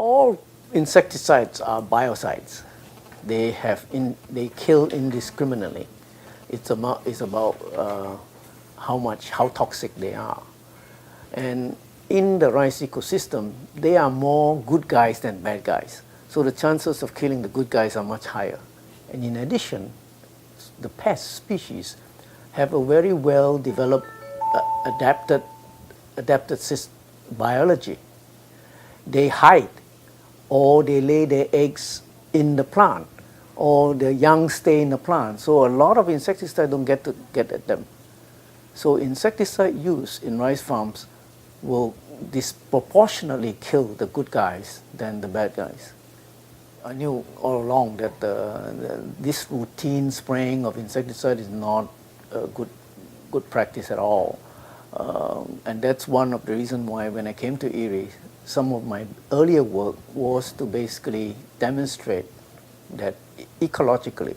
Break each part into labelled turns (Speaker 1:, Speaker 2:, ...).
Speaker 1: All insecticides are biocides. They kill indiscriminately. It's about how toxic they are. And in the rice ecosystem, they are more good guys than bad guys. So the chances of killing the good guys are much higher. And in addition, the pest species have a very well developed, adapted biology. They hide, or they lay their eggs in the plant, or the young stay in the plant. So a lot of insecticides don't get at them. So insecticide use in rice farms will disproportionately kill the good guys than the bad guys. I knew all along that this routine spraying of insecticide is not a good practice at all. And that's one of the reasons why when I came to IRRI, some of my earlier work was to basically demonstrate that ecologically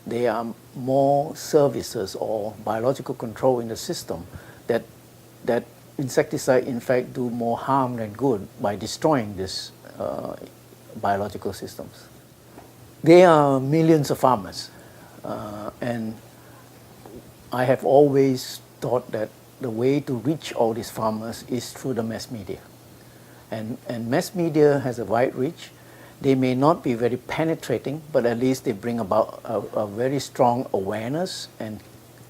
Speaker 1: there are more services or biological control in the system that insecticide in fact do more harm than good by destroying these biological systems. There are millions of farmers, and I have always thought that the way to reach all these farmers is through the mass media. And mass media has a wide reach. They may not be very penetrating, but at least they bring about a very strong awareness and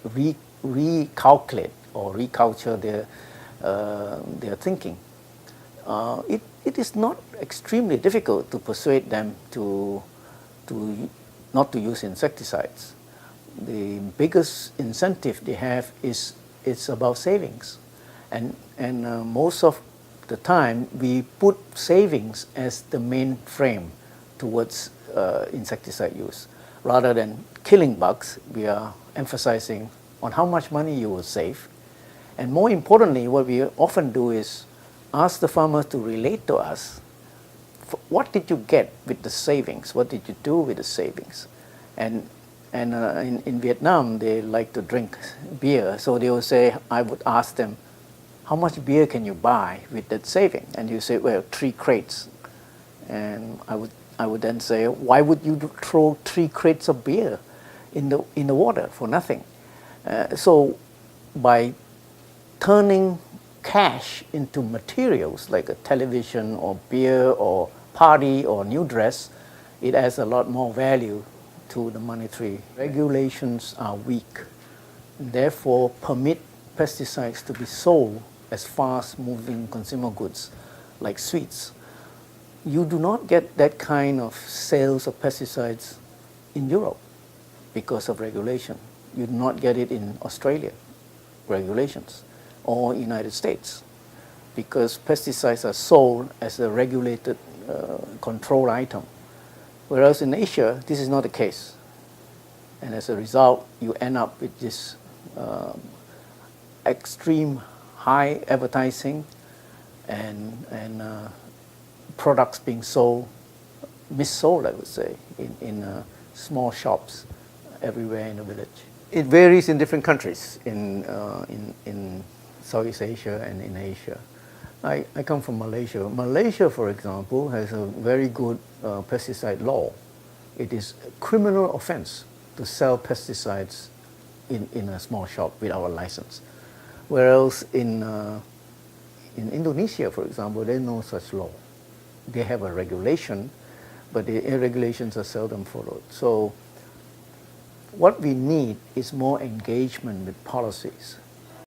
Speaker 1: recalculate or reculture their thinking. It is not extremely difficult to persuade them to not to use insecticides. The biggest incentive they have is it's about savings, and most of the time we put savings as the main frame towards insecticide use. Rather than killing bugs, we are emphasizing on how much money you will save. And more importantly, what we often do is ask the farmers to relate to us. What did you get with the savings? What did you do with the savings? And in Vietnam, they like to drink beer. So they will say, I would ask them, how much beer can you buy with that saving? And you say, well, 3 crates. And I would then say, why would you throw 3 crates of beer in the water for nothing? So by turning cash into materials like a television or beer or party or new dress, it adds a lot more value to the monetary. Regulations are weak, therefore permit pesticides to be sold as fast-moving consumer goods like sweets. You do not get that kind of sales of pesticides in Europe because of regulation. You do not get it in Australia, regulations, or United States, because pesticides are sold as a regulated control item. Whereas in Asia, this is not the case. And as a result, you end up with this extreme high advertising and products being sold, missold, I would say, in small shops everywhere in the village. It varies in different countries in Southeast Asia and in Asia. I come from Malaysia. Malaysia, for example, has a very good pesticide law. It is a criminal offense to sell pesticides in a small shop without a license. Whereas in Indonesia, for example, there is no such law. They have a regulation, but the regulations are seldom followed. So what we need is more engagement with policies.